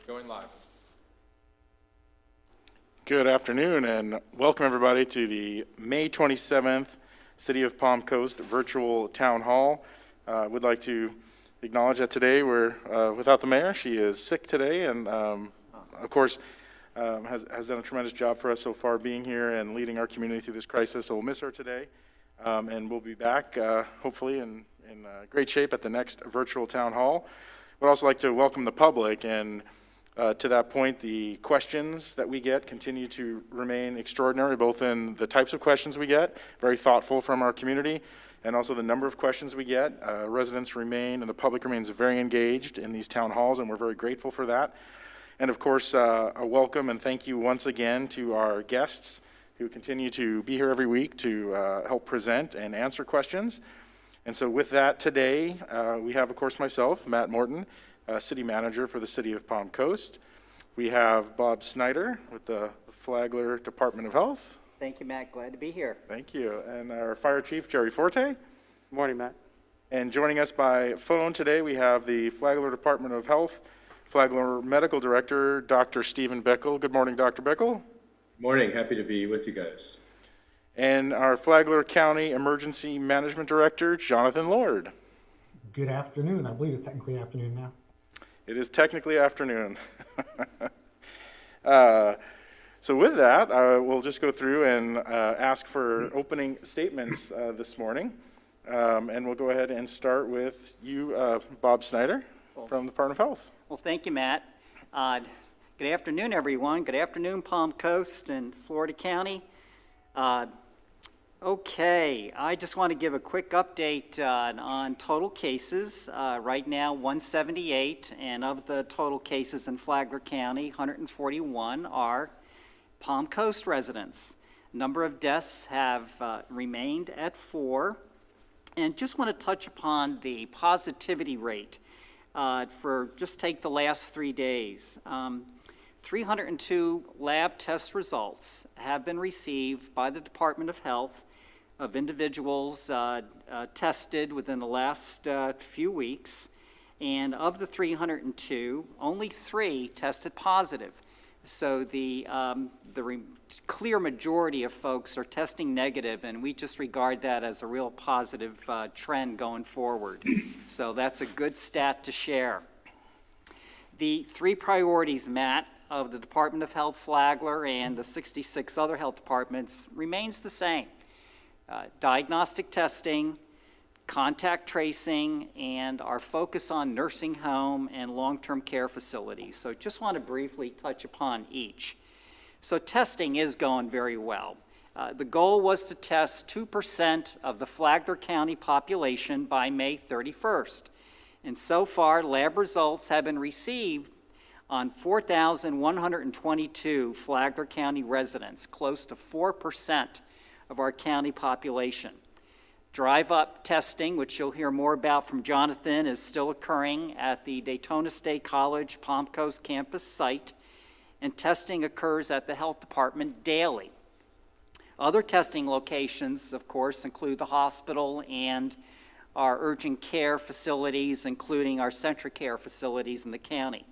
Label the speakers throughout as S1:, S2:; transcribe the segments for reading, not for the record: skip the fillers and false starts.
S1: Going live.
S2: Good afternoon and welcome everybody to the May 27th City of Palm Coast Virtual Town Hall. We'd like to acknowledge that today we're without the mayor. She is sick today and of course has done a tremendous job for us so far being here and leading our community through this crisis. So we'll miss her today and we'll be back hopefully in great shape at the next virtual town hall. We'd also like to welcome the public, and to that point, the questions that we get continue to remain extraordinary, both in the types of questions we get, very thoughtful from our community, and also the number of questions we get. Residents remain, and the public remains very engaged in these town halls, and we're very grateful for that. And of course, a welcome and thank you once again to our guests who continue to be here every week to help present and answer questions. And so with that today, we have, of course, myself, Matt Morton, City Manager for the City of Palm Coast. We have Bob Snyder with the Flagler Department of Health.
S3: Thank you, Matt. Glad to be here.
S2: Thank you. And our Fire Chief, Jerry Forte.
S4: Good morning, Matt.
S2: And joining us by phone today, we have the Flagler Department of Health, Flagler Medical Director, Dr. Stephen Bickel. Good morning, Dr. Bickel.
S5: Good morning. Happy to be with you guys.
S2: And our Flagler County Emergency Management Director, Jonathan Lord.
S6: Good afternoon. I believe it's technically afternoon now.
S2: It is technically afternoon. So with that, we'll just go through and ask for opening statements this morning. And we'll go ahead and start with you, Bob Snyder from the Department of Health.
S3: Well, thank you, Matt. Good afternoon, everyone. Good afternoon, Palm Coast and Florida County. Okay, I just want to give a quick update on total cases. Right now, 178, and of the total cases in Flagler County, 141 are Palm Coast residents. Number of deaths have remained at 4. And just want to touch upon the positivity rate for just take the last 3 days. 302 lab test results have been received by the Department of Health of individuals tested within the last few weeks, and of the 302, only 3 tested positive. So the clear majority of folks are testing negative, and we just regard that as a real positive trend going forward. So that's a good stat to share. The 3 priorities, Matt, of the Department of Health Flagler and the 66 other health departments remains the same. Diagnostic testing, contact tracing, and our focus on nursing home and long-term care facilities. So just want to briefly touch upon each. So testing is going very well. The goal was to test 2% of the Flagler County population by May 31st. And so far, lab results have been received on 4,122 Flagler County residents, close to 4% of our county population. Drive-up testing, which you'll hear more about from Jonathan, is still occurring at the Daytona State College Palm Coast campus site, and testing occurs at the health department daily. Other testing locations, of course, include the hospital and our urgent care facilities, including our CentraCare facilities in the county.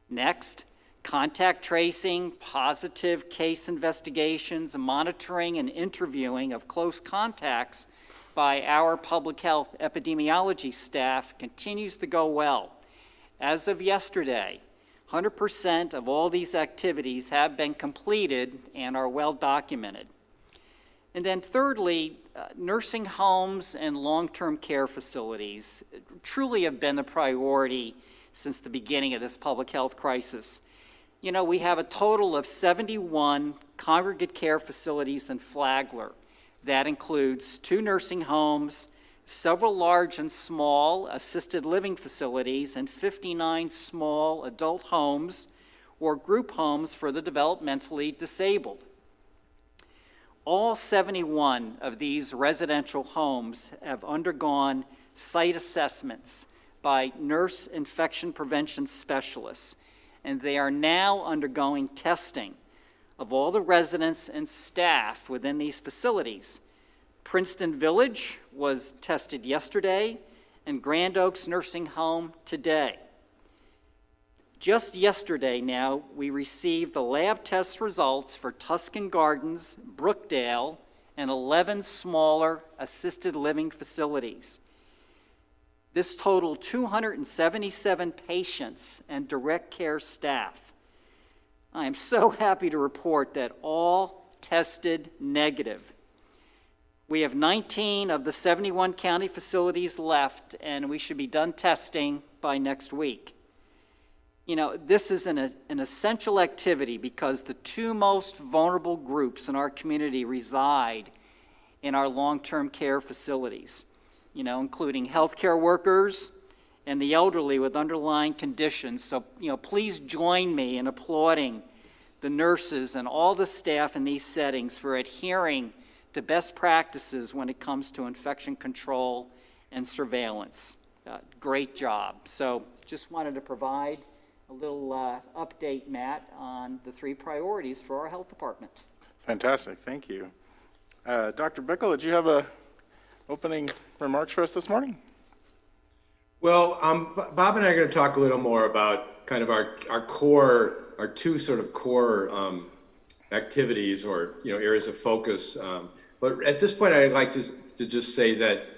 S3: Next, contact tracing, positive case investigations, monitoring and interviewing of close contacts by our public health epidemiology staff continues to go well. As of yesterday, 100% of all these activities have been completed and are well documented. And then thirdly, nursing homes and long-term care facilities truly have been a priority since the beginning of this public health crisis. You know, we have a total of 71 congregate care facilities in Flagler. That includes 2 nursing homes, several large and small assisted living facilities, and 59 small adult homes or group homes for the developmentally disabled. All 71 of these residential homes have undergone site assessments by nurse infection prevention specialists, and they are now undergoing testing of all the residents and staff within these facilities. Princeton Village was tested yesterday, and Grand Oaks Nursing Home today. Just yesterday now, we received the lab test results for Tuscan Gardens, Brookdale, and 11 smaller assisted living facilities. This totaled 277 patients and direct care staff. I am so happy to report that all tested negative. We have 19 of the 71 county facilities left, and we should be done testing by next week. You know, this is an essential activity because the two most vulnerable groups in our community reside in our long-term care facilities, you know, including healthcare workers and the elderly with underlying conditions. So, you know, please join me in applauding the nurses and all the staff in these settings for adhering to best practices when it comes to infection control and surveillance. Great job. So just wanted to provide a little update, Matt, on the 3 priorities for our health department.
S2: Fantastic, thank you. Dr. Bickle, did you have opening remarks for us this morning?
S5: Well, Bob and I are going to talk a little more about kind of our core, our 2 sort of core activities or areas of focus. But at this point, I'd like to just say that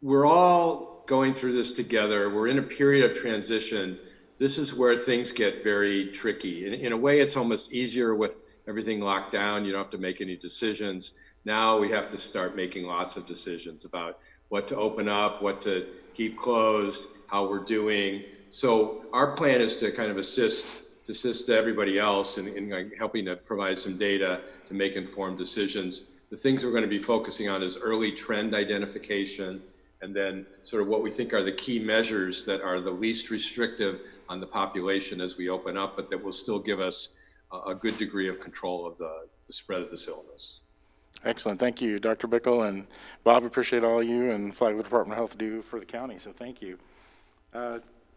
S5: we're all going through this together. We're in a period of transition. This is where things get very tricky. In a way, it's almost easier with everything locked down. You don't have to make any decisions. Now we have to start making lots of decisions about what to open up, what to keep closed, how we're doing. So our plan is to kind of assist everybody else in helping to provide some data to make informed decisions. The things we're going to be focusing on is early trend identification, and then sort of what we think are the key measures that are the least restrictive on the population as we open up, but that will still give us a good degree of control of the spread of this illness.
S2: Excellent, thank you, Dr. Bickle, and Bob, appreciate all you and Flagler Department of Health do for the county, so thank you.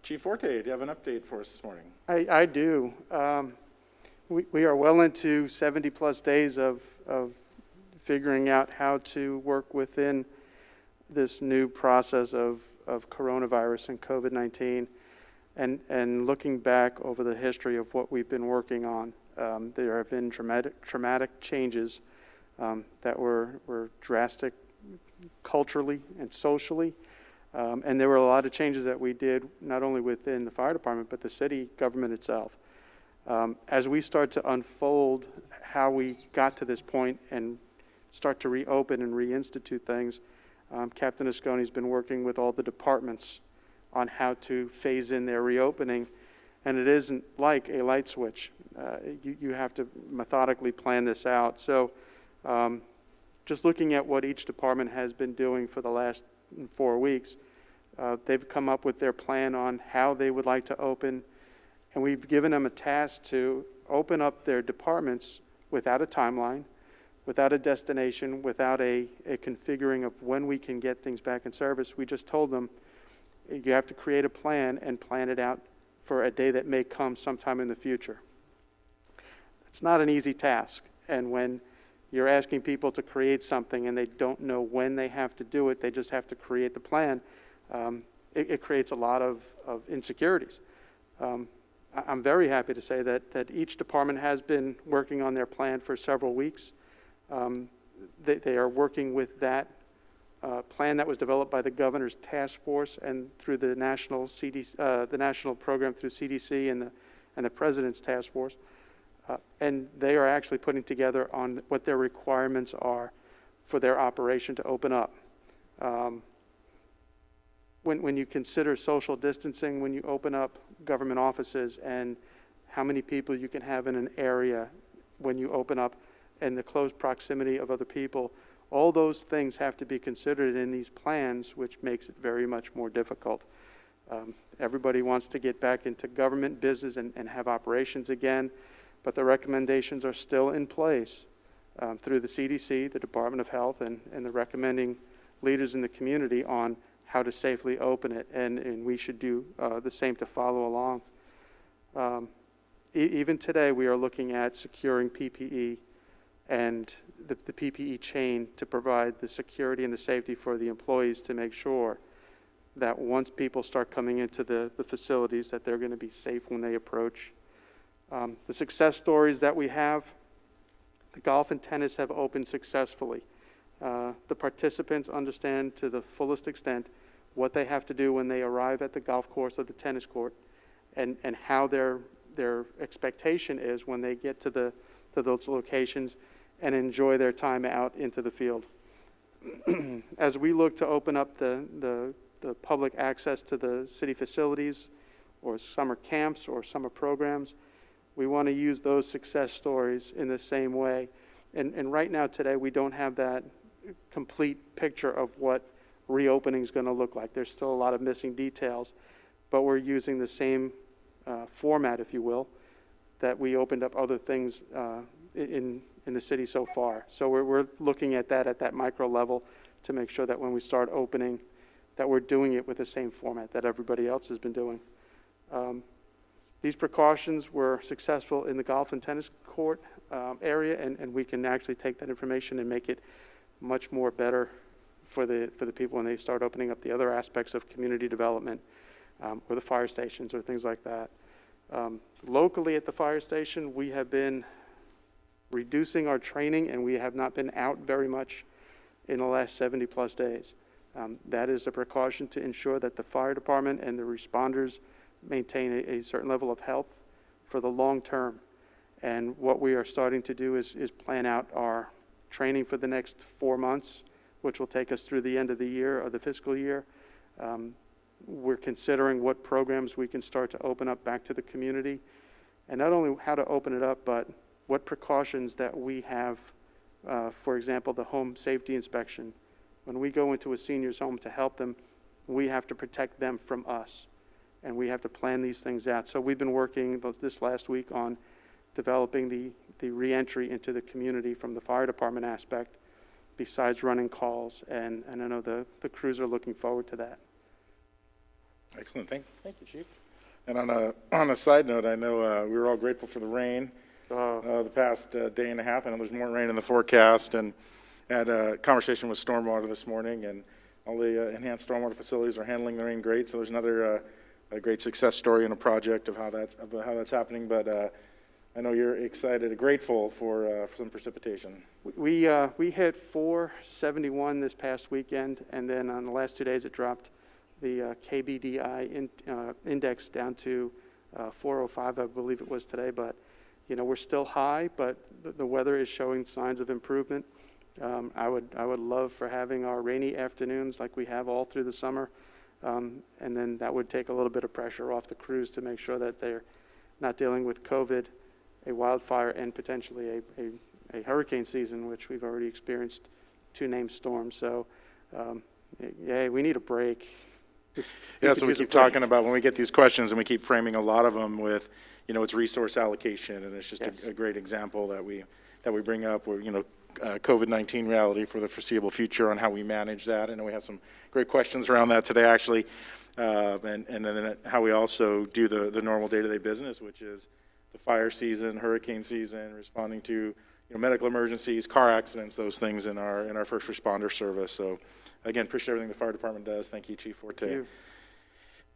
S2: Chief Forte, do you have an update for us this morning?
S1: I do. We are well into 70-plus days of figuring out how to work within this new process of coronavirus and COVID-19, and looking back over the history of what we've been working on. There have been traumatic changes that were drastic culturally and socially. And there were a lot of changes that we did, not only within the fire department, but the city government itself. As we start to unfold how we got to this point and start to reopen and reinstitute things, Captain Asconi's been working with all the departments on how to phase in their reopening. And it isn't like a light switch. You have to methodically plan this out. So just looking at what each department has been doing for the last 4 weeks, they've come up with their plan on how they would like to open, and we've given them a task to open up their departments without a timeline, without a destination, without a configuring of when we can get things back in service. We just told them, you have to create a plan and plan it out for a day that may come sometime in the future. It's not an easy task, and when you're asking people to create something and they don't know when they have to do it, they just have to create the plan, it creates a lot of insecurities. I'm very happy to say that each department has been working on their plan for several weeks. They are working with that plan that was developed by the governor's task force and through the national program through CDC and the president's task force. And they are actually putting together on what their requirements are for their operation to open up. When you consider social distancing, when you open up government offices and how many people you can have in an area when you open up and the close proximity of other people, all those things have to be considered in these plans, which makes it very much more difficult. Everybody wants to get back into government business and have operations again, but the recommendations are still in place through the CDC, the Department of Health, and the recommending leaders in the community on how to safely open it, and we should do the same to follow along. Even today, we are looking at securing PPE and the PPE chain to provide the security and the safety for the employees to make sure that once people start coming into the facilities, that they're going to be safe when they approach. The success stories that we have, the golf and tennis have opened successfully. The participants understand to the fullest extent what they have to do when they arrive at the golf course or the tennis court, and how their expectation is when they get to those locations and enjoy their time out into the field. As we look to open up the public access to the city facilities or summer camps or summer programs, we want to use those success stories in the same way. And right now today, we don't have that complete picture of what reopening is going to look like. There's still a lot of missing details, but we're using the same format, if you will, that we opened up other things in the city so far. So we're looking at that micro level to make sure that when we start opening, that we're doing it with the same format that everybody else has been doing. These precautions were successful in the golf and tennis court area, and we can actually take that information and make it much more better for the people when they start opening up the other aspects of community development, or the fire stations or things like that. Locally at the fire station, we have been reducing our training, and we have not been out very much in the last 70 plus days. That is a precaution to ensure that the fire department and the responders maintain a certain level of health for the long term. And what we are starting to do is plan out our training for the next 4 months, which will take us through the end of the year, or the fiscal year. We're considering what programs we can start to open up back to the community, and not only how to open it up, but what precautions that we have. For example, the home safety inspection. When we go into a senior's home to help them, we have to protect them from us, and we have to plan these things out. So we've been working this last week on developing the reentry into the community from the fire department aspect, besides running calls, and I know the crews are looking forward to that.
S2: Excellent. Thank you, Chief. And on a side note, I know we were all grateful for the rain the past day and a half. I know there's more rain in the forecast, and had a conversation with Stormwater this morning, and all the enhanced stormwater facilities are handling the rain great. So there's another a great success story in a project of how that's happening. But I know you're excited, grateful for some precipitation.
S1: We hit 471 this past weekend, and then on the last 2 days it dropped the KBDI index down to 405, I believe it was today. But we're still high, but the weather is showing signs of improvement. I would love for having our rainy afternoons like we have all through the summer, and then that would take a little bit of pressure off the crews to make sure that they're not dealing with COVID, a wildfire, and potentially a hurricane season, which we've already experienced 2 named storms. So, yeah, we need a break.
S2: Yeah, so we keep talking about when we get these questions, and we keep framing a lot of them with, it's resource allocation, and it's just
S1: Yes.
S2: a great example that we bring up where, COVID-19 reality for the foreseeable future on how we manage that. I know we have some great questions around that today, actually, and then how we also do the normal day-to-day business, which is the fire season, hurricane season, responding to medical emergencies, car accidents, those things in our first responder service. So, again, appreciate everything the fire department does. Thank you, Chief Forte.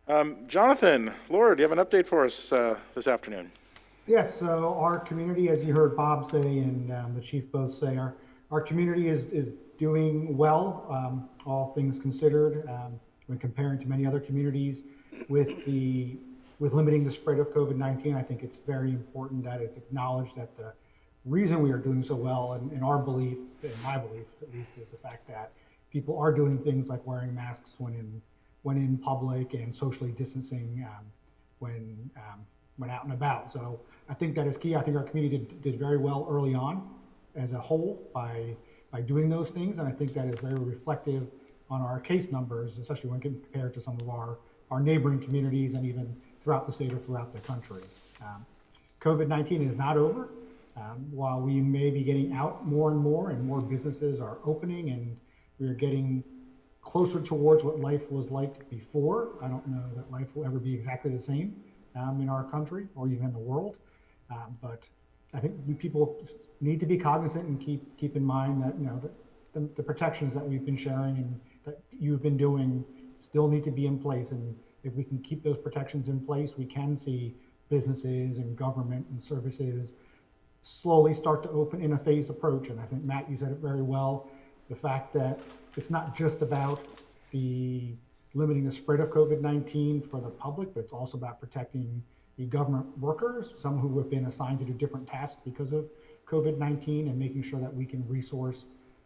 S1: Thank you.
S2: Jonathan, Laura, do you have an update for us this afternoon?
S6: Yes, so our community, as you heard Bob say and the chief both say, our community is doing well, all things considered, when comparing to many other communities. With limiting the spread of COVID-19, I think it's very important that it's acknowledged that the reason we are doing so well, and in our belief, in my belief at least, is the fact that people are doing things like wearing masks when in public and socially distancing when out and about. So I think that is key. I think our community did very well early on as a whole by doing those things, and I think that is very reflective on our case numbers, especially when compared to some of our neighboring communities and even throughout the state or throughout the country. COVID-19 is not over. While we may be getting out more and more businesses are opening, and we are getting closer towards what life was like before, I don't know that life will ever be exactly the same in our country or even in the world. But I think people need to be cognizant and keep in mind that the protections that we've been sharing and that you've been doing still need to be in place. And if we can keep those protections in place, we can see businesses and government and services slowly start to open in a phased approach. And I think, Matt, you said it very well. The fact that it's not just about the limiting the spread of COVID-19 for the public, but it's also about protecting the government workers, some who have been assigned to do different tasks because of COVID-19, and making sure that we can resource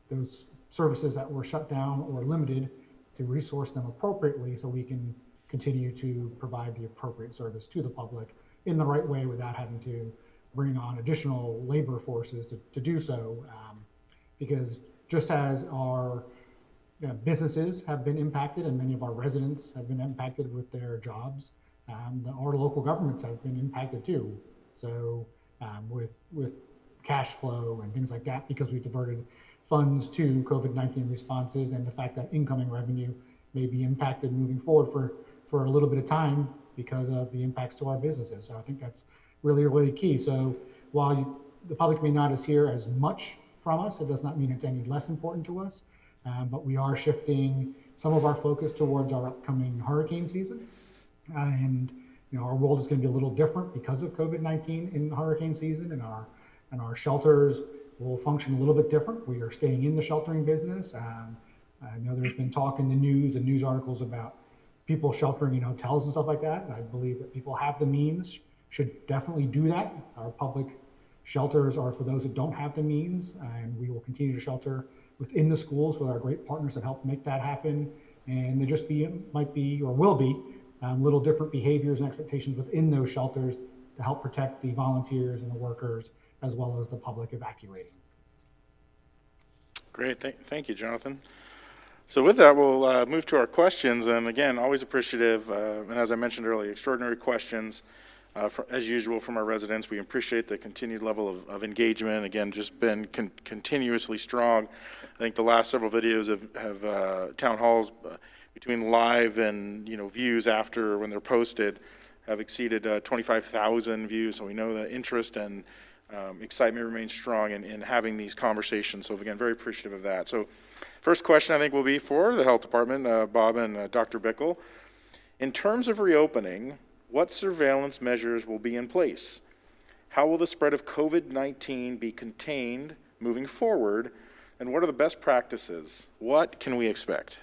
S6: those services that were shut down or limited, to resource them appropriately so we can continue to provide the appropriate service to the public in the right way without having to bring on additional labor forces to do so. Because just as our businesses have been impacted and many of our residents have been impacted with their jobs, our local governments have been impacted too. So with cash flow and things like that, because we diverted funds to COVID-19 responses, and the fact that incoming revenue may be impacted moving forward for a little bit of time because of the impacts to our businesses. So I think that's really, really key. So while the public may not hear as much from us, it does not mean it's any less important to us, but we are shifting some of our focus towards our upcoming hurricane season. And our world is going to be a little different because of COVID-19 in hurricane season, and our shelters will function a little bit different. We are staying in the sheltering business. I know there's been talk in the news and news articles about people sheltering in hotels and stuff like that. And I believe that people have the means, should definitely do that. Our public shelters are for those who don't have the means, and we will continue to shelter within the schools with our great partners that help make that happen. And there just might be or will be little different behaviors and expectations within those shelters to help protect the volunteers and the workers, as well as the public evacuating.
S2: Great, thank you, Jonathan. So with that, we'll move to our questions, and again, always appreciative, and as I mentioned earlier, extraordinary questions, as usual, from our residents. We appreciate the continued level of engagement. Again, just been continuously strong. I think the last several videos have town halls between live and views after when they're posted have exceeded 25,000 views, so we know the interest and excitement remains strong in having these conversations. So again, very appreciative of that. So first question I think will be for the health department, Bob and Dr. Bickle. In terms of reopening, what surveillance measures will be in place? How will the spread of COVID-19 be contained moving forward? And what are the best practices? What can we expect?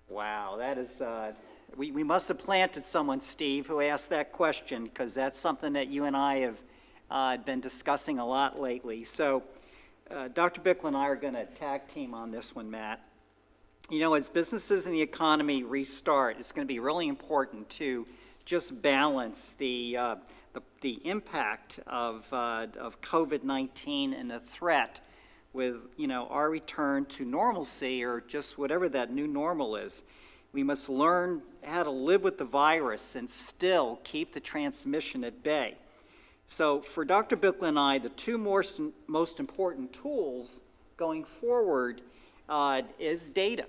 S3: Wow, that is, we must have planted someone, Steve, who asked that question, because that's something that you and I have been discussing a lot lately. So Dr. Bickle and I are going to tag team on this one, Matt. As businesses and the economy restart, it's going to be really important to just balance the impact of COVID-19 and the threat with, our return to normalcy, or just whatever that new normal is. We must learn how to live with the virus and still keep the transmission at bay. So for Dr. Bickle and I, the two most important tools going forward is data.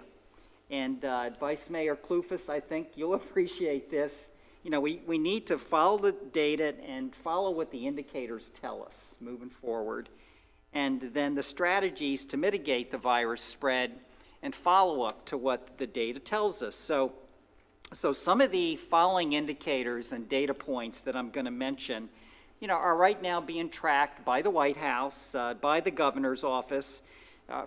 S3: And Vice Mayor Kloufas, I think you'll appreciate this. We need to follow the data and follow what the indicators tell us moving forward. And then the strategies to mitigate the virus spread and follow up to what the data tells us. So some of the following indicators and data points that I'm going to mention, are right now being tracked by the White House, by the governor's office,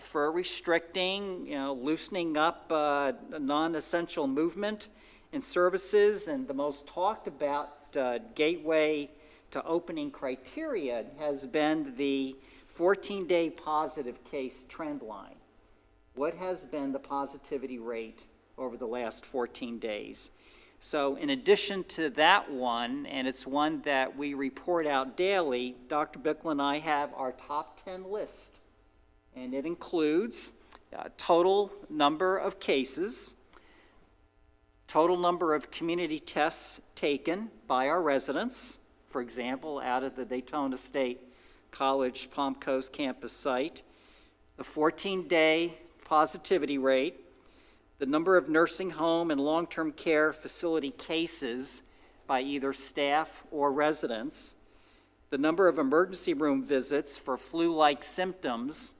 S3: for restricting, loosening up non-essential movement and services. And the most talked about gateway to opening criteria has been the 14-day positive case trend line. What has been the positivity rate over the last 14 days? So in addition to that one, and it's one that we report out daily, Dr. Bickle and I have our top 10 list. And it includes total number of cases, total number of community tests taken by our residents, for example, out of the Daytona State College Palm Coast campus site, the 14-day positivity rate, the number of nursing home and long-term care facility cases by either staff or residents, the number of emergency room visits for flu-like symptoms,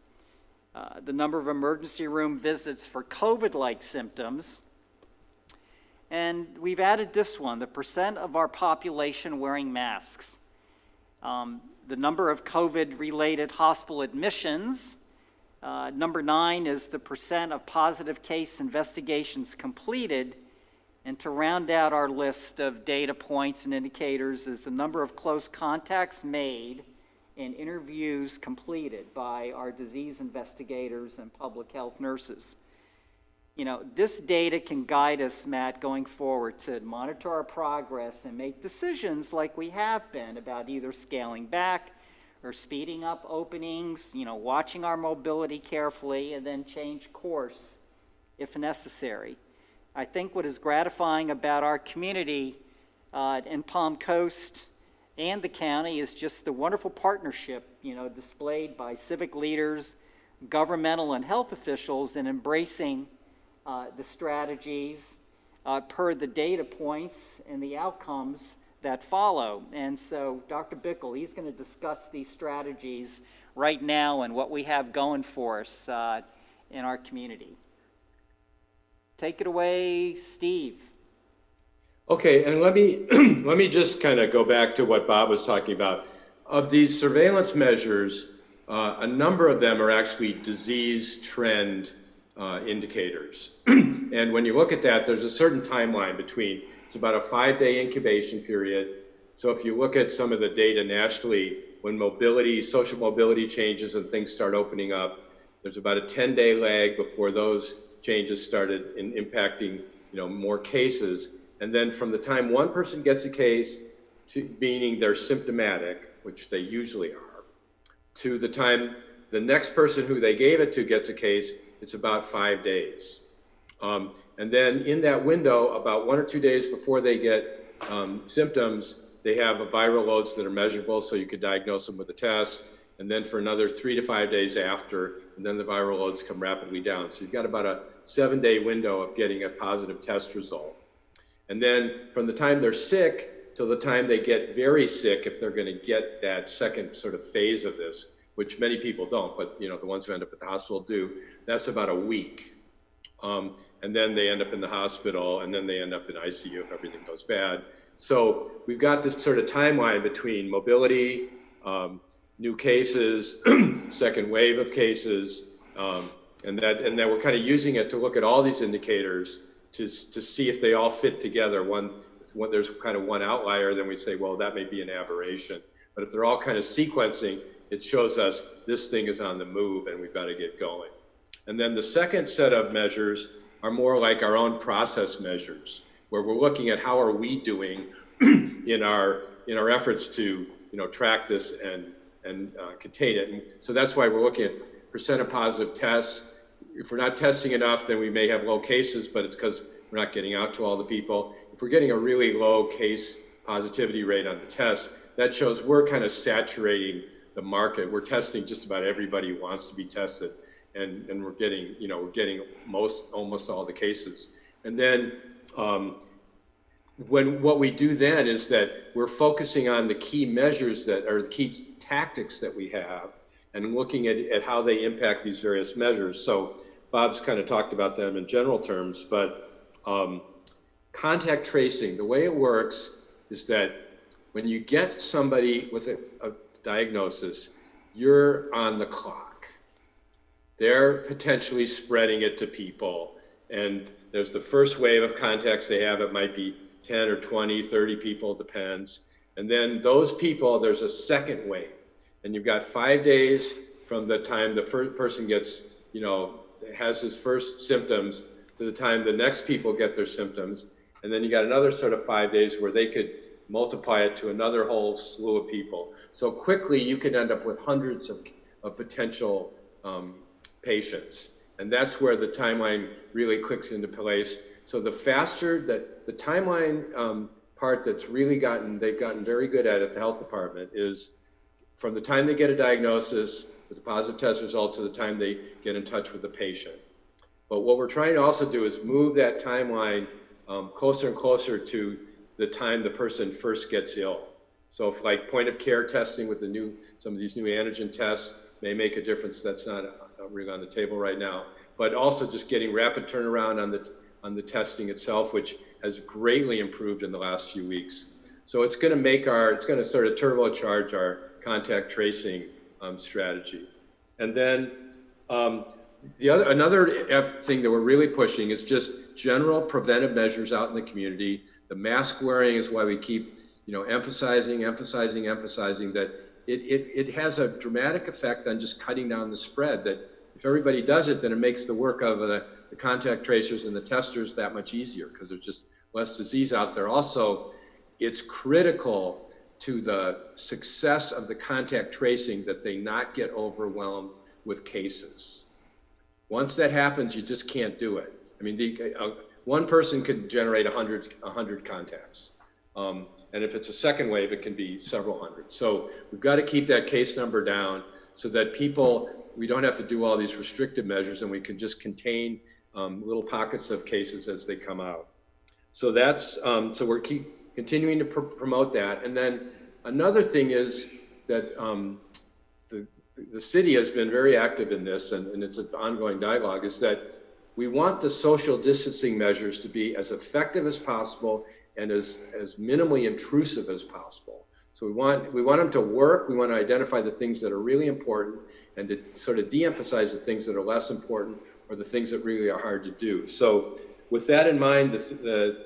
S3: the number of emergency room visits for COVID-like symptoms, And we've added this one, the percent of our population wearing masks. The number of COVID-related hospital admissions. Number 9 is the percent of positive case investigations completed. And to round out our list of data points and indicators is the number of close contacts made and interviews completed by our disease investigators and public health nurses. You know, this data can guide us, Matt, going forward to monitor our progress and make decisions like we have been about either scaling back or speeding up openings, you know, watching our mobility carefully, and then change course if necessary. I think what is gratifying about our community in Palm Coast and the county is just the wonderful partnership, you know, displayed by civic leaders, governmental and health officials in embracing the strategies per the data points and the outcomes that follow. And so Dr. Bickle, he's going to discuss these strategies right now and what we have going for us in our community. Take it away, Steve.
S5: Okay, and let me let me just kind of go back to what Bob was talking about. Of these surveillance measures, a number of them are actually disease trend indicators. And when you look at that, there's a certain timeline between, it's about a 5-day incubation period. So if you look at some of the data nationally, when mobility, social mobility changes and things start opening up, there's about a 10-day lag before those changes started in impacting, you know, more cases. And then from the time one person gets a case, to meaning they're symptomatic, which they usually are, to the time the next person who they gave it to gets a case, it's about 5 days. And then in that window, about 1 or 2 days before they get symptoms, they have viral loads that are measurable, so you could diagnose them with a test. And then for another 3 to 5 days after, and then the viral loads come rapidly down. So you've got about a 7-day window of getting a positive test result. And then from the time they're sick till the time they get very sick, if they're going to get that second sort of phase of this, which many people don't, but you know, the ones who end up at the hospital do, that's about a week. And then they end up in the hospital, and then they end up in ICU if everything goes bad. So we've got this sort of timeline between mobility, new cases, second wave of cases, and that we're kind of using it to look at all these indicators to see if they all fit together. When there's kind of one outlier, then we say, well, that may be an aberration. But if they're all kind of sequencing, it shows us this thing is on the move and we've got to get going. And then the second set of measures are more like our own process measures, where we're looking at how are we doing in our efforts to, you know, track this and contain it. And so that's why we're looking at percent of positive tests. If we're not testing enough, then we may have low cases, but it's because we're not getting out to all the people. If we're getting a really low case positivity rate on the test, that shows we're kind of saturating the market. We're testing just about everybody who wants to be tested, and we're getting, you know, almost all the cases. And then what we do then is that we're focusing on the key measures that are the key tactics that we have, and looking at how they impact these various measures. So Bob's kind of talked about them in general terms, but contact tracing, the way it works is that when you get somebody with a diagnosis, you're on the clock. They're potentially spreading it to people. And there's the first wave of contacts they have. It might be 10 or 20, 30 people, depends. And then those people, there's a second wave. And you've got 5 days from the time the first person gets, you know, has his first symptoms to the time the next people get their symptoms. And then you got another sort of 5 days where they could multiply it to another whole slew of people. So quickly you can end up with hundreds of potential patients. And that's where the timeline really clicks into place. So the faster that the timeline part that's really they've gotten very good at the health department is from the time they get a diagnosis with a positive test result to the time they get in touch with the patient. But what we're trying to also do is move that timeline closer and closer to the time the person first gets ill. So if like point of care testing with some of these new antigen tests may make a difference, that's not really on the table right now, but also just getting rapid turnaround on the testing itself, which has greatly improved in the last few weeks. So it's going to sort of turbocharge our contact tracing strategy. And then another thing that we're really pushing is just general preventive measures out in the community. The mask wearing is why we keep, emphasizing that it has a dramatic effect on just cutting down the spread. That if everybody does it, then it makes the work of the contact tracers and the testers that much easier because there's just less disease out there. Also, it's critical to the success of the contact tracing that they not get overwhelmed with cases. Once that happens, you just can't do it. I mean, one person could generate 100 contacts. And if it's a second wave, it can be several hundred. So we've got to keep that case number down so that we don't have to do all these restrictive measures and we can just contain little pockets of cases as they come out. So so we're continuing to promote that. And then another thing is that the city has been very active in this, and it's an ongoing dialogue, is that we want the social distancing measures to be as effective as possible and as minimally intrusive as possible. So we want them to work. We want to identify the things that are really important and to sort of de-emphasize the things that are less important or the things that really are hard to do. So with that in mind, the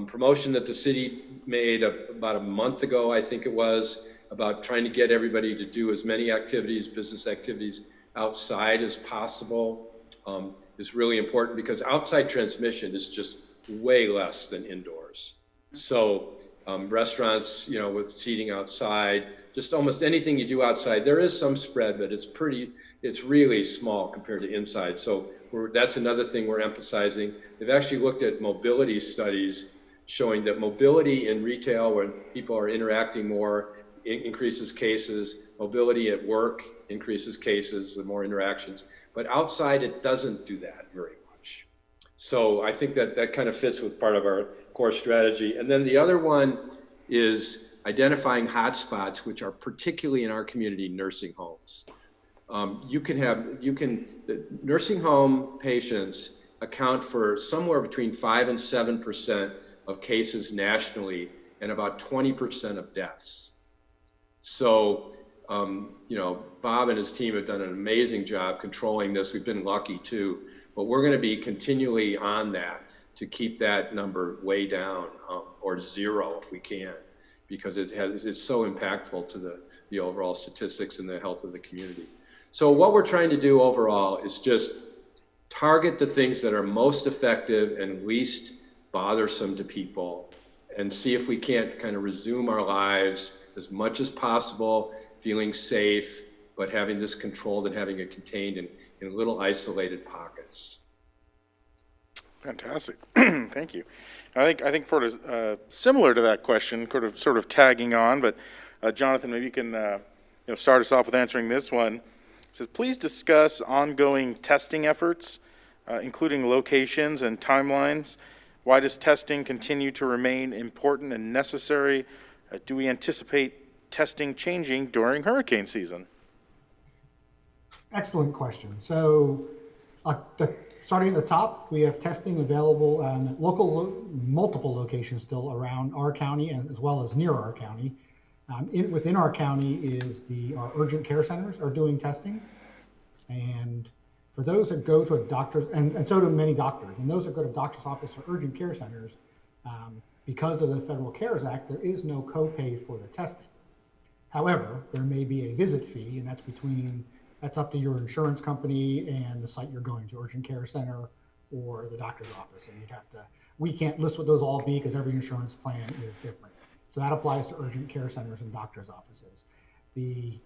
S5: promotion that the city made about a month ago, I think it was, about trying to get everybody to do as many business activities outside as possible is really important because outside transmission is just way less than indoors. So restaurants, with seating outside, just almost anything you do outside, there is some spread, but it's really small compared to inside. So that's another thing we're emphasizing. They've actually looked at mobility studies showing that mobility in retail, when people are interacting more, increases cases. Mobility at work increases cases, the more interactions. But outside, it doesn't do that very much. So I think that kind of fits with part of our core strategy. And then the other one is identifying hotspots, which are particularly in our community, nursing homes. The nursing home patients account for somewhere between 5 and 7% of cases nationally and about 20% of deaths. So, Bob and his team have done an amazing job controlling this. We've been lucky too, but we're going to be continually on that to keep that number way down or zero if we can, because it's so impactful to the overall statistics and the health of the community. So what we're trying to do overall is just target the things that are most effective and least bothersome to people and see if we can't kind of resume our lives as much as possible, feeling safe, but having this controlled and having it contained in little isolated pockets.
S2: Fantastic. Thank you. I think sort of similar to that question, sort of tagging on, but Jonathan, maybe you can start us off with answering this one. It says, please discuss ongoing testing efforts, including locations and timelines. Why does testing continue to remain important and necessary? Do we anticipate testing changing during hurricane season?
S6: Excellent question. So starting at the top, we have testing available at multiple locations still around our county and as well as near our county. Within our county is our urgent care centers are doing testing. And for those that go to a doctor's, and so do many doctors, and those that go to doctor's office or urgent care centers, because of the Federal CARES Act, there is no copay for the testing. However, there may be a visit fee, and that's up to your insurance company and the site you're going to, urgent care center or the doctor's office. And we can't list what those all be because every insurance plan is different. So that applies to urgent care centers and doctor's offices. The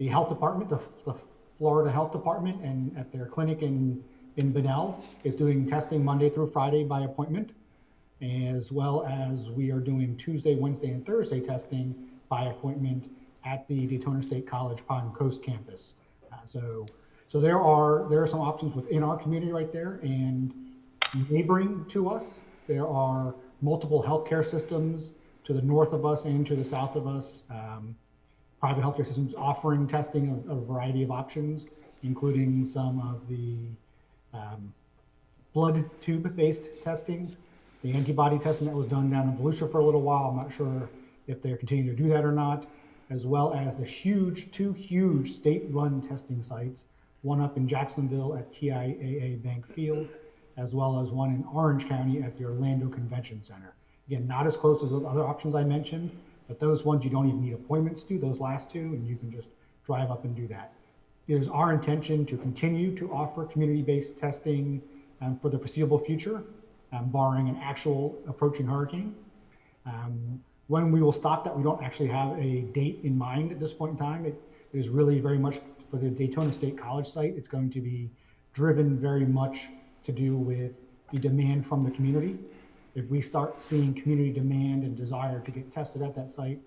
S6: health department, the Florida Health Department, and at their clinic in Bunnell is doing testing Monday through Friday by appointment, as well as we are doing Tuesday, Wednesday, and Thursday testing by appointment at the Daytona State College Palm Coast campus. So there are some options within our community right there, and neighboring to us, there are multiple healthcare systems to the north of us and to the south of us. Private healthcare systems offering testing of a variety of options, including some of the blood tube-based testing, the antibody testing that was done down in Volusia for a little while. I'm not sure if they're continuing to do that or not, as well as the two huge state-run testing sites, one up in Jacksonville at TIAA Bank Field, as well as one in Orange County at the Orlando Convention Center. Again, not as close as the other options I mentioned, but those ones you don't even need appointments to, those last two, and you can just drive up and do that. It is our intention to continue to offer community-based testing for the foreseeable future, barring an actual approaching hurricane. When we will stop that, we don't actually have a date in mind at this point in time. It is really very much for the Daytona State College site. It's going to be driven very much to do with the demand from the community. If we start seeing community demand and desire to get tested at that site,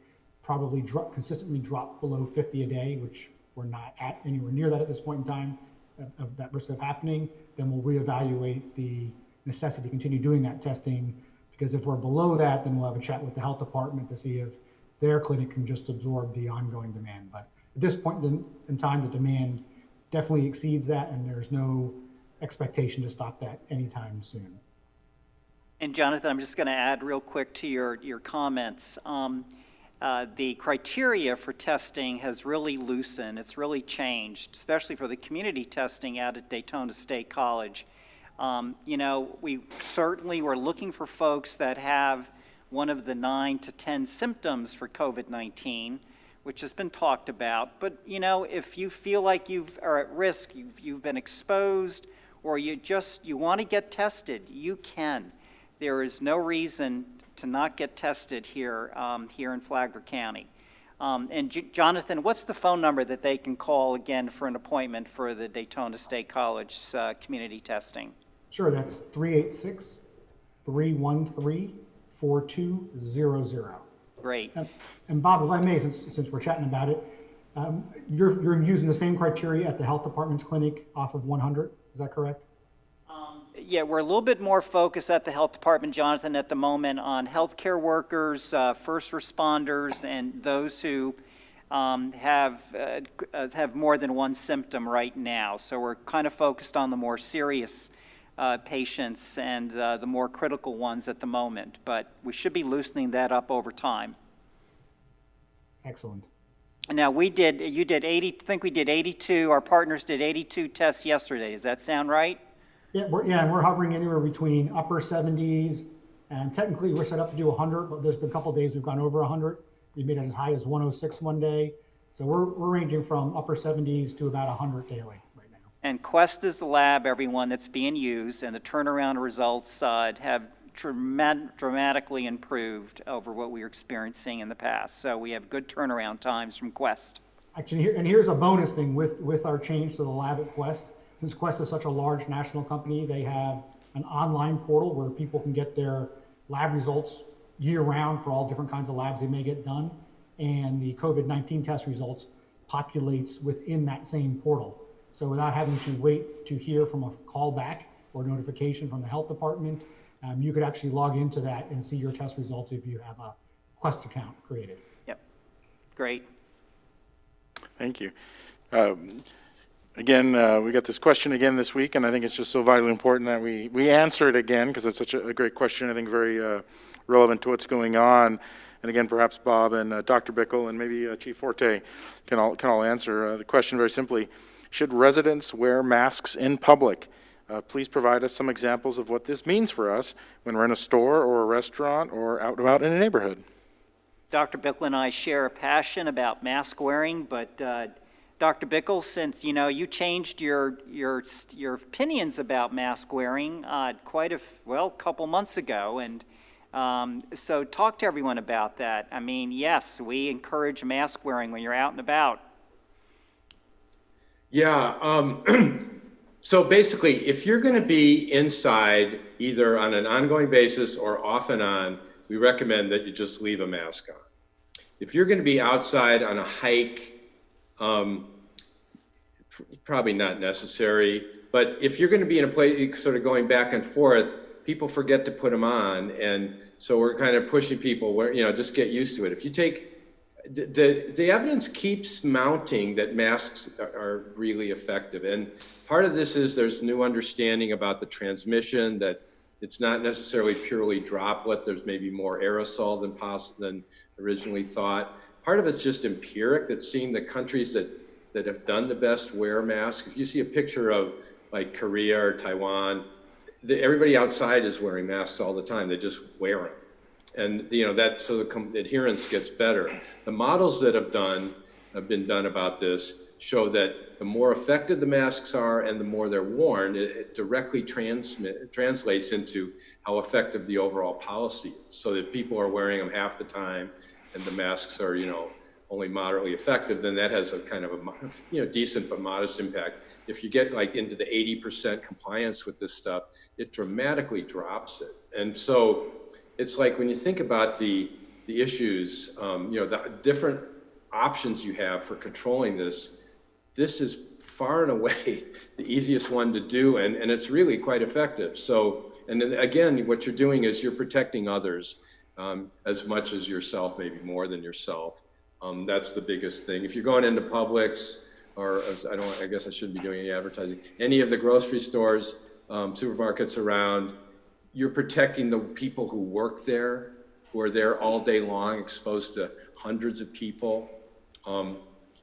S6: probably consistently drop below 50 a day, which we're not at anywhere near that at this point in time of that risk of happening, then we'll reevaluate the necessity to continue doing that testing. Because if we're below that, then we'll have a chat with the health department to see if their clinic can just absorb the ongoing demand. But at this point in time, the demand definitely exceeds that, and there's no expectation to stop that anytime soon.
S3: And Jonathan, I'm just going to add real quick to your comments. The criteria for testing has really loosened. It's really changed, especially for the community testing out at Daytona State College. We certainly were looking for folks that have one of the 9 to 10 symptoms for COVID-19, which has been talked about. But, if you feel like you are at risk, you've been exposed, or you want to get tested, you can. There is no reason to not get tested here in Flagler County. And Jonathan, what's the phone number that they can call again for an appointment for the Daytona State College community testing?
S6: Sure, that's 386-313-4200.
S3: Great.
S6: And Bob, if I may, since we're chatting about it, you're using the same criteria at the health department's clinic off of 100, is that correct?
S3: Yeah, we're a little bit more focused at the health department, Jonathan, at the moment on healthcare workers, first responders, and those who have more than one symptom right now. So we're kind of focused on the more serious patients and the more critical ones at the moment, but we should be loosening that up over time.
S6: Excellent.
S3: Now, you did 80, I think we did 82, our partners did 82 tests yesterday. Does that sound right?
S6: Yeah, and we're hovering anywhere between upper 70s, and technically we're set up to do 100, but there's been a couple of days we've gone over 100. We made it as high as 106 one day. So we're ranging from upper 70s to about 100 daily right now.
S3: And Quest is the lab, everyone, that's being used, and the turnaround results have dramatically improved over what we were experiencing in the past. So we have good turnaround times from Quest.
S6: Actually, and here's a bonus thing with our change to the lab at Quest. Since Quest is such a large national company, they have an online portal where people can get their lab results year-round for all different kinds of labs they may get done. And the COVID-19 test results populates within that same portal. So without having to wait to hear from a call back or notification from the health department, you could actually log into that and see your test results if you have a Quest account created.
S3: Yep, great.
S2: Thank you. Again, we got this question again this week, and I think it's just so vitally important that we answer it again because it's such a great question, I think very relevant to what's going on. And again, perhaps Bob and Dr. Bickle and maybe Chief Forte can all answer the question very simply. Should residents wear masks in public? Please provide us some examples of what this means for us when we're in a store or a restaurant or out and about in a neighborhood.
S3: Dr. Bickle and I share a passion about mask wearing, but Dr. Bickle, since you changed your opinions about mask wearing quite a couple months ago, and so talk to everyone about that. I mean, yes, we encourage mask wearing when you're out and about.
S5: Yeah. So basically, if you're going to be inside either on an ongoing basis or off and on, we recommend that you just leave a mask on. If you're going to be outside on a hike, probably not necessary. But if you're going to be in a place sort of going back and forth, people forget to put them on. And so we're kind of pushing people where, just get used to it. If you take the evidence keeps mounting that masks are really effective. And part of this is there's new understanding about the transmission, that It's not necessarily purely droplet. There's maybe more aerosol than originally thought. Part of it's just empiric, that seeing the countries that have done the best wear masks. If you see a picture of like Korea or Taiwan, everybody outside is wearing masks all the time. They just wear them. And that, so the adherence gets better. The models that have been done about this show that the more effective the masks are and the more they're worn, it directly translates into how effective the overall policy is. So that people are wearing them half the time and the masks are, only moderately effective, then that has a kind of a, decent but modest impact. If you get like into the 80% compliance with this stuff, it dramatically drops it. And so it's like when you think about the issues, the different options you have for controlling this is far and away the easiest one to do, and it's really quite effective. So, and then again, what you're doing is you're protecting others as much as yourself, maybe more than yourself. That's the biggest thing. If you're going into Publix, or I guess I shouldn't be doing any advertising, any of the grocery stores, supermarkets around, you're protecting the people who work there, who are there all day long, exposed to hundreds of people.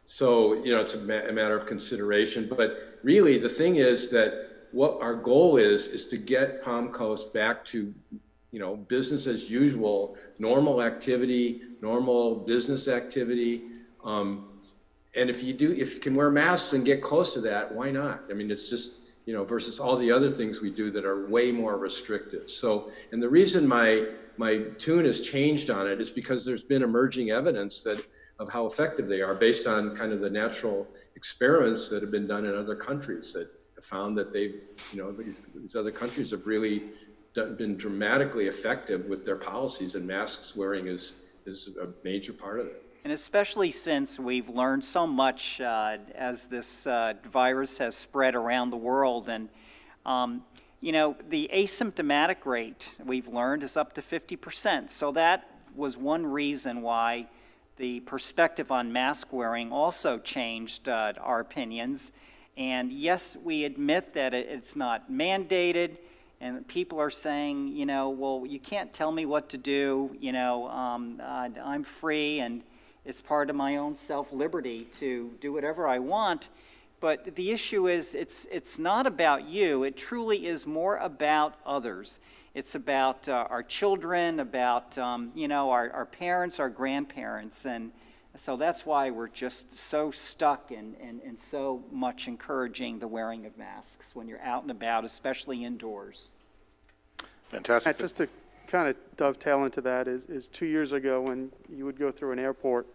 S5: So, it's a matter of consideration. But really, the thing is that what our goal is to get Palm Coast back to, business as usual, normal activity, normal business activity. And if you can wear masks and get close to that, why not? I mean, it's just, versus all the other things we do that are way more restrictive. So, and the reason my tune has changed on it is because there's been emerging evidence of how effective they are based on kind of the natural experiments that have been done in other countries that have found that these other countries have really been dramatically effective with their policies, and masks wearing is a major part of it.
S3: And especially since we've learned so much as this virus has spread around the world. And, the asymptomatic rate we've learned is up to 50%. So that was one reason why the perspective on mask wearing also changed our opinions. And yes, we admit that it's not mandated. And people are saying, well, you can't tell me what to do. I'm free, and it's part of my own self-liberty to do whatever I want. But the issue is, it's not about you. It truly is more about others. It's about our children, about our parents, our grandparents, and so that's why we're just so stuck and so much encouraging the wearing of masks when you're out and about, especially indoors.
S2: Fantastic.
S1: Just to kind of dovetail into that is 2 years ago when you would go through an airport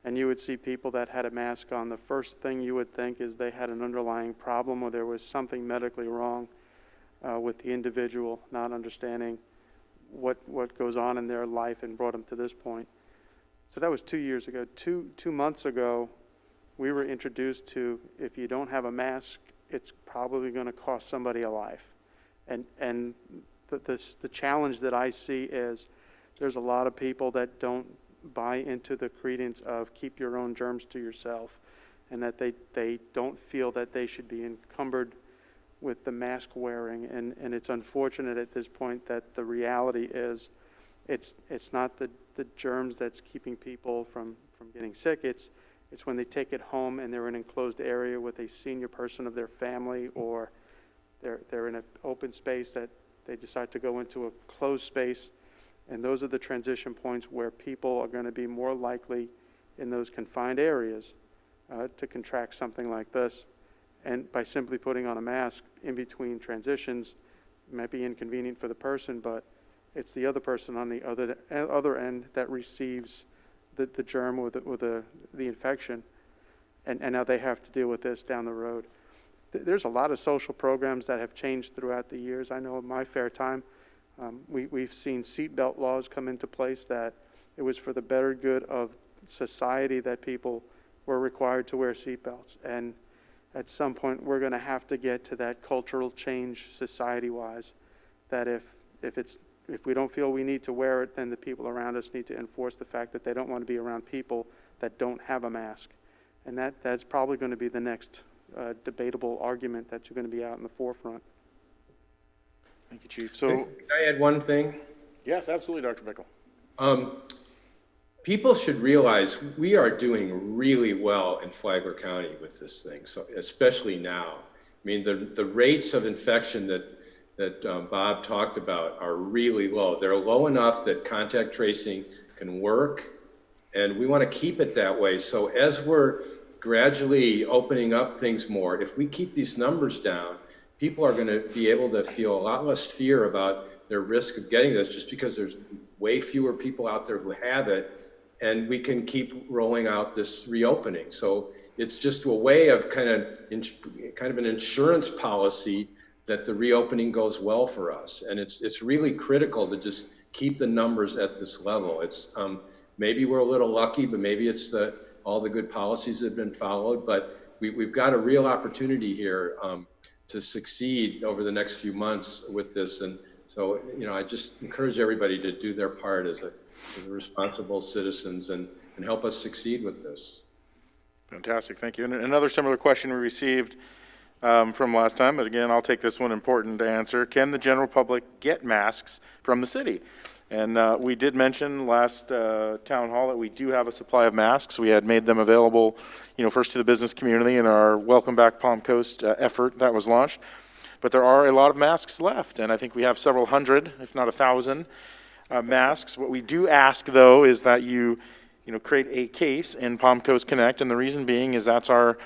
S1: and you would see people that had a mask on, the first thing you would think is they had an underlying problem or there was something medically wrong with the individual, not understanding what goes on in their life and brought them to this point. So that was 2 years ago. Two months ago, we were introduced to, if you don't have a mask, it's probably going to cost somebody a life. And the challenge that I see is there's a lot of people that don't buy into the credence of keep your own germs to yourself, and that they don't feel that they should be encumbered with the mask wearing. And it's unfortunate at this point that the reality is it's not the germs that's keeping people from getting sick. It's when they take it home and they're in an enclosed area with a senior person of their family, or they're in an open space that they decide to go into a closed space. And those are the transition points where people are going to be more likely in those confined areas to contract something like this. And by simply putting on a mask in between transitions, it might be inconvenient for the person, but it's the other person on the other end that receives the germ or the infection, and now they have to deal with this down the road. There's a lot of social programs that have changed throughout the years. I know in my fair time, we've seen seatbelt laws come into place that it was for the better good of society that people were required to wear seatbelts. And at some point, we're going to have to get to that cultural change society-wise, that if we don't feel we need to wear it, then the people around us need to enforce the fact that they don't want to be around people that don't have a mask. And that's probably going to be the next debatable argument that's going to be out in the forefront.
S2: Thank you, Chief. So,
S5: Can I add one thing?
S2: yes, absolutely, Dr. Bickle.
S5: People should realize we are doing really well in Flagler County with this thing, so especially now. I mean, the rates of infection that Bob talked about are really low. They're low enough that contact tracing can work, and we want to keep it that way. So as we're gradually opening up things more, if we keep these numbers down, people are going to be able to feel a lot less fear about their risk of getting this, just because there's way fewer people out there who have it, and we can keep rolling out this reopening. So it's just a way of kind of an insurance policy that the reopening goes well for us. And it's really critical to just keep the numbers at this level. It's maybe we're a little lucky, but maybe it's all the good policies that have been followed. But we've got a real opportunity here to succeed over the next few months with this. And so, I just encourage everybody to do their part as responsible citizens and help us succeed with this.
S2: Fantastic, thank you. And another similar question we received from last time, but again, I'll take this one, important to answer. Can the general public get masks from the city? And we did mention last town hall that we do have a supply of masks. We had made them available, first to the business community in our Welcome Back Palm Coast effort that was launched. But there are a lot of masks left, and I think we have several hundred, if not 1,000, masks. What we do ask, though, is that you create a case in Palm Coast Connect, and the reason being is that's our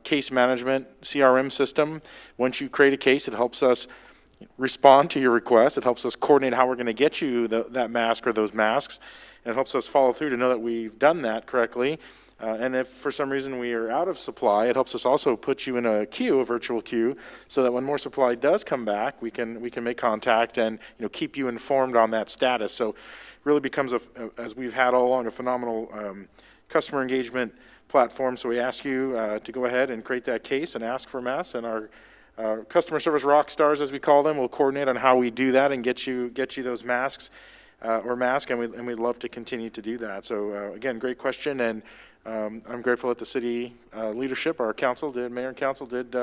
S2: case management CRM system. Once you create a case, it helps us respond to your request. It helps us coordinate how we're going to get you that mask or those masks. And it helps us follow through to know that we've done that correctly. And if for some reason we are out of supply, it helps us also put you in a queue, a virtual queue, so that when more supply does come back, we can make contact and keep you informed on that status. So it really becomes, as we've had all along, a phenomenal customer engagement platform. So we ask you to go ahead and create that case and ask for masks, and our customer service rock stars, as we call them, will coordinate on how we do that and get you those masks or mask, and we'd love to continue to do that. So again, great question, and I'm grateful that the city leadership, our council did, mayor and council did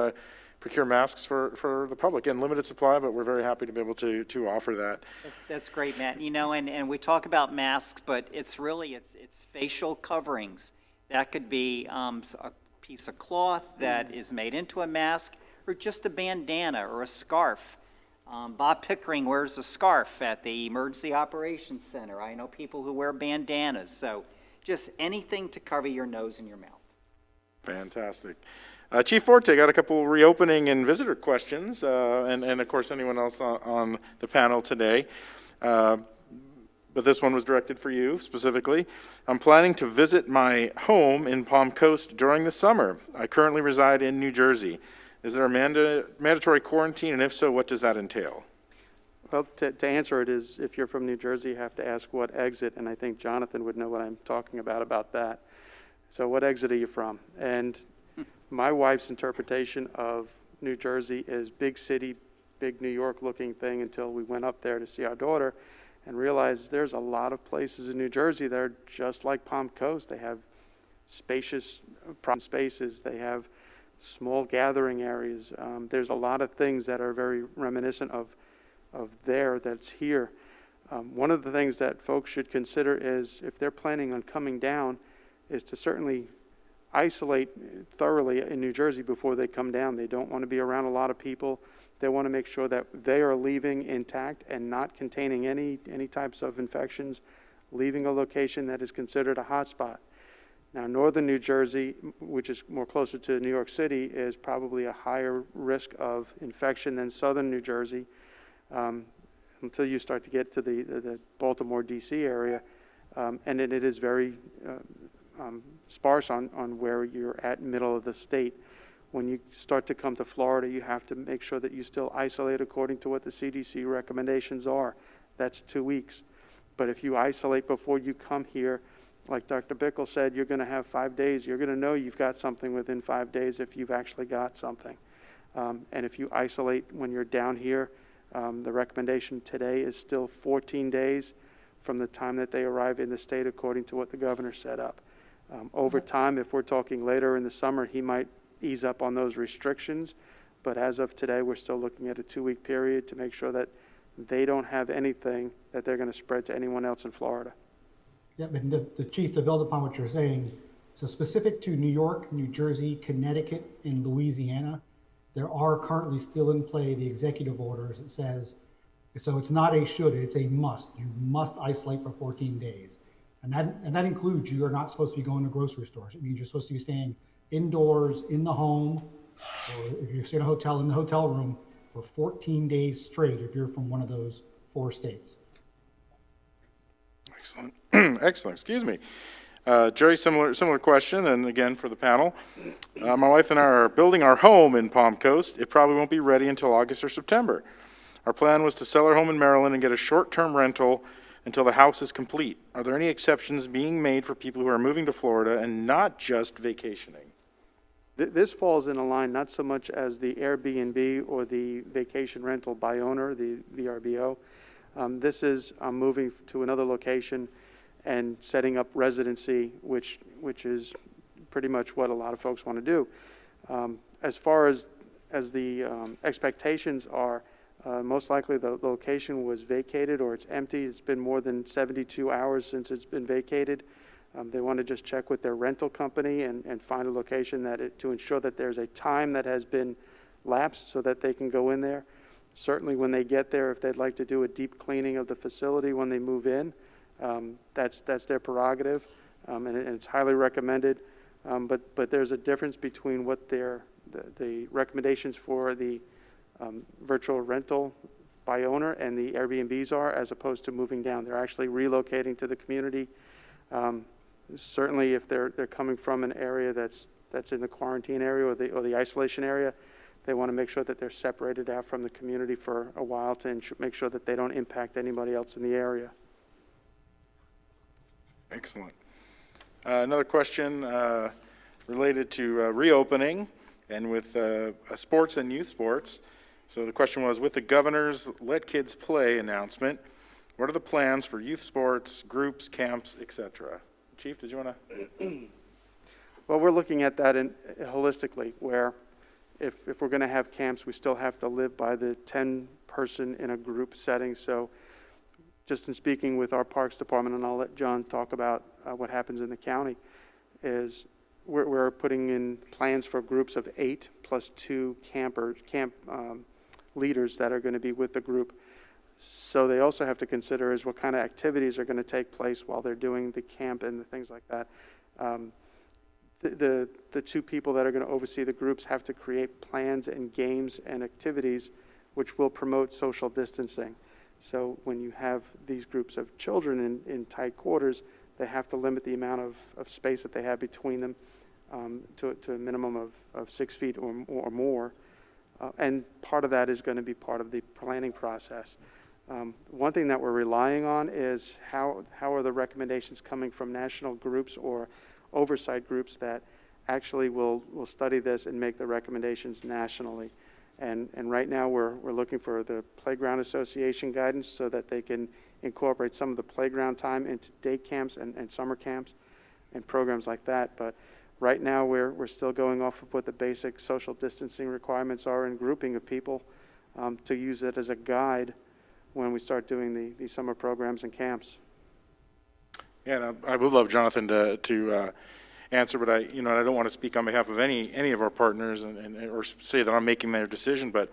S2: procure masks for the public in limited supply, but we're very happy to be able to offer that.
S3: That's great, Matt. And we talk about masks, but it's really, it's facial coverings. That could be a piece of cloth that is made into a mask, or just a bandana or a scarf. Bob Pickering wears a scarf at the Emergency Operations Center. I know people who wear bandanas. So just anything to cover your nose and your mouth.
S2: Fantastic. Chief Forte, got a couple reopening and visitor questions, and of course anyone else on the panel today. But this one was directed for you specifically. I'm planning to visit my home in Palm Coast during the summer. I currently reside in New Jersey. Is there a mandatory quarantine, and if so, what does that entail?
S1: Well, to answer it is, if you're from New Jersey, you have to ask what exit, and I think Jonathan would know what I'm talking about that. So what exit are you from? And my wife's interpretation of New Jersey is big city, big New York looking thing, until we went up there to see our daughter and realized there's a lot of places in New Jersey that are just like Palm Coast. They have spacious spaces. They have small gathering areas. There's a lot of things that are very reminiscent of there that's here. One of the things that folks should consider is, if they're planning on coming down, is to certainly isolate thoroughly in New Jersey before they come down. They don't want to be around a lot of people. They want to make sure that they are leaving intact and not containing any types of infections, leaving a location that is considered a hotspot. Now, northern New Jersey, which is more closer to New York City, is probably a higher risk of infection than southern New Jersey, until you start to get to the Baltimore, D.C. area. And then it is very sparse on where you're at middle of the state. When you start to come to Florida, you have to make sure that you still isolate according to what the CDC recommendations are. That's 2 weeks. But if you isolate before you come here, like Dr. Bickle said, you're going to have 5 days. You're going to know you've got something within 5 days if you've actually got something. And if you isolate when you're down here, the recommendation today is still 14 days from the time that they arrive in the state, according to what the governor set up. Over time, if we're talking later in the summer, he might ease up on those restrictions. But as of today, we're still looking at a 2-week period to make sure that they don't have anything that they're going to spread to anyone else in Florida.
S6: Yep, and the chief, to build upon what you're saying, so specific to New York, New Jersey, Connecticut, and Louisiana, there are currently still in play the executive orders. It says, so it's not a should, it's a must. You must isolate for 14 days. And that includes you are not supposed to be going to grocery stores. It means you're supposed to be staying indoors, in the home, or if you're staying in a hotel, in the hotel room for 14 days straight if you're from one of those 4 states.
S2: Excellent. Excellent. Excuse me. Jerry, similar question, and again for the panel. My wife and I are building our home in Palm Coast. It probably won't be ready until August or September. Our plan was to sell our home in Maryland and get a short-term rental until the house is complete. Are there any exceptions being made for people who are moving to Florida and not just vacationing?
S1: This falls in a line not so much as the Airbnb or the vacation rental by owner, the VRBO. This is moving to another location and setting up residency, which is pretty much what a lot of folks want to do. As far as the expectations are, most likely the location was vacated or it's empty. It's been more than 72 hours since it's been vacated. They want to just check with their rental company and find a location to ensure that there's a time that has been lapsed so that they can go in there. Certainly when they get there, if they'd like to do a deep cleaning of the facility when they move in, that's their prerogative, and it's highly recommended. But there's a difference between what the recommendations for the virtual rental by owner and the Airbnbs are, as opposed to moving down. They're actually relocating to the community. Certainly, if they're coming from an area that's in the quarantine area or the isolation area, they want to make sure that they're separated out from the community for a while to make sure that they don't impact anybody else in the area.
S2: Excellent. Another question related to reopening and with sports and youth sports. So the question was, with the governor's Let Kids Play announcement, what are the plans for youth sports, groups, camps, etc.? Chief, did you want to?
S1: Well, we're looking at that holistically, where if we're going to have camps, we still have to live by the 10-person in a group setting. So just in speaking with our Parks Department, and I'll let John talk about what happens in the county, is we're putting in plans for groups of 8 plus 2 camp leaders that are going to be with the group. So they also have to consider is what kind of activities are going to take place while they're doing the camp and the things like that. The 2 people that are going to oversee the groups have to create plans and games and activities which will promote social distancing. So when you have these groups of children in tight quarters, they have to limit the amount of space that they have between them to a minimum of 6 feet or more. And part of that is going to be part of the planning process. One thing that we're relying on is how are the recommendations coming from national groups or oversight groups that actually will study this and make the recommendations nationally. And right now we're looking for the Playground Association guidance so that they can incorporate some of the playground time into day camps and summer camps and programs like that. But right now we're still going off of what the basic social distancing requirements are and grouping of people to use it as a guide when we start doing these summer programs and camps.
S2: Yeah, I would love Jonathan to answer, but I don't want to speak on behalf of any of our partners or say that I'm making their decision. But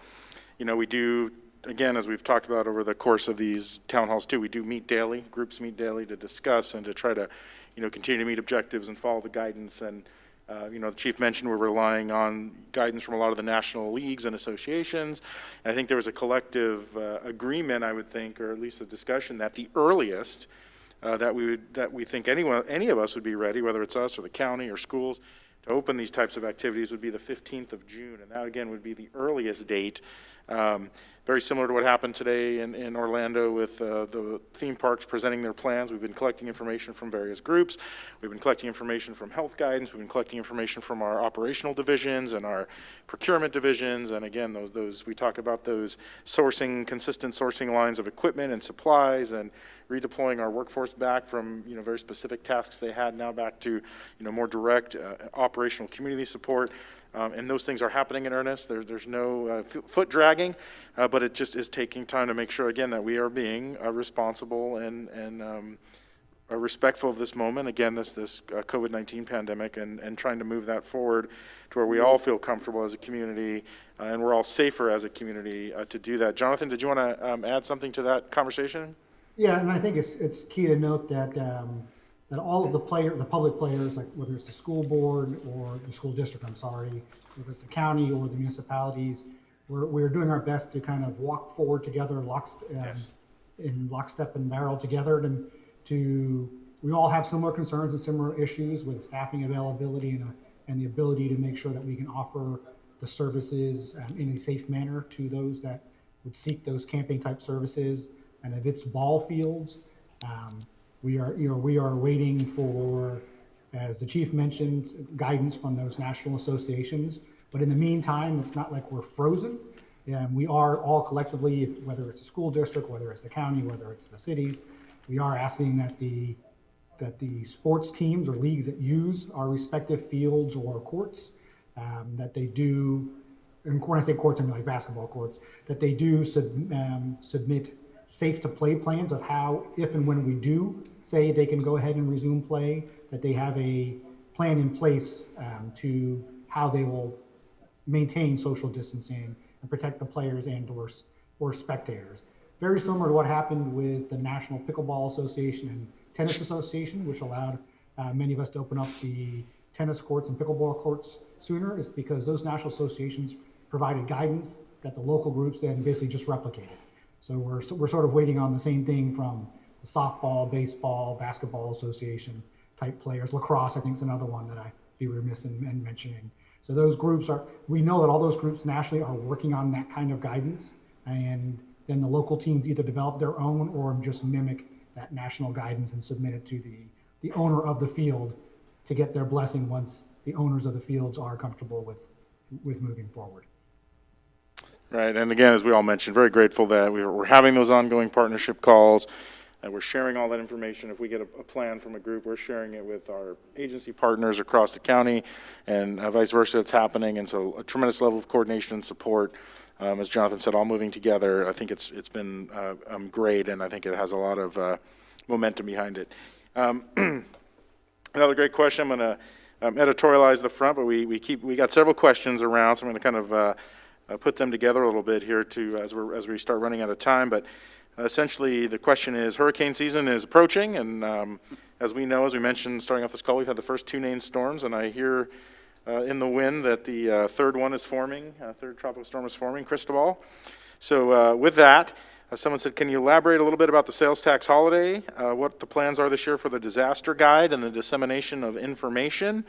S2: we do, again, as we've talked about over the course of these town halls too, we do meet daily. Groups meet daily to discuss and to try to continue to meet objectives and follow the guidance. And the chief mentioned we're relying on guidance from a lot of the national leagues and associations. And I think there was a collective agreement, I would think, or at least a discussion that the earliest that we think any of us would be ready, whether it's us or the county or schools, to open these types of activities would be the 15th of June, and that again would be the earliest date. Very similar to what happened today in Orlando with the theme parks presenting their plans. We've been collecting information from various groups. We've been collecting information from health guidance. We've been collecting information from our operational divisions and our procurement divisions. And again, those we talk about those consistent sourcing lines of equipment and supplies, and redeploying our workforce back from very specific tasks they had now back to more direct operational community support. And those things are happening in earnest. There's no foot dragging, but it just is taking time to make sure, again, that we are being responsible and are respectful of this moment, again, this COVID-19 pandemic, and trying to move that forward to where we all feel comfortable as a community, and we're all safer as a community to do that. Jonathan, did you want to add something to that conversation?
S6: Yeah, and I think it's key to note that that all of the public players, like whether it's the school board or the school district, whether it's the county or the municipalities, we're doing our best to kind of walk forward together, in lockstep and barrel together, we all have similar concerns and similar issues with staffing availability and the ability to make sure that we can offer the services in a safe manner to those that would seek those camping type services. And if it's ball fields, we are waiting for, as the chief mentioned, guidance from those national associations. But in the meantime, it's not like we're frozen. We are all collectively, whether it's the school district, whether it's the county, whether it's the cities, we are asking that the sports teams or leagues that use our respective fields or courts, that they do, and when I say courts, I mean like basketball courts, that they do submit safe to play plans of how, if and when we do say they can go ahead and resume play, that they have a plan in place to how they will maintain social distancing and protect the players and or spectators. Very similar to what happened with the National Pickleball Association and Tennis Association, which allowed many of us to open up the tennis courts and pickleball courts sooner, is because those national associations provided guidance that the local groups then basically just replicated. So we're sort of waiting on the same thing from the softball, baseball, basketball association type players. Lacrosse, I think, is another one that I'd be remiss in mentioning. So those groups we know that all those groups nationally are working on that kind of guidance, and then the local teams either develop their own or just mimic that national guidance and submit it to the owner of the field to get their blessing once the owners of the fields are comfortable with moving forward.
S2: Right, and again, as we all mentioned, very grateful that we're having those ongoing partnership calls, and we're sharing all that information. If we get a plan from a group, we're sharing it with our agency partners across the county, and vice versa, it's happening, and so a tremendous level of coordination and support. As Jonathan said, all moving together. I think it's been great, and I think it has a lot of momentum behind it. Another great question. I'm going to editorialize the front, but we got several questions around, so I'm going to kind of put them together a little bit here to as we start running out of time. But essentially, the question is: hurricane season is approaching, and as we know, as we mentioned, starting off this call, we've had the first two named storms, and I hear in the wind that the third one is forming, third tropical storm is forming, Cristobal. So with that, someone said, can you elaborate a little bit about the sales tax holiday, what the plans are this year for the disaster guide and the dissemination of information,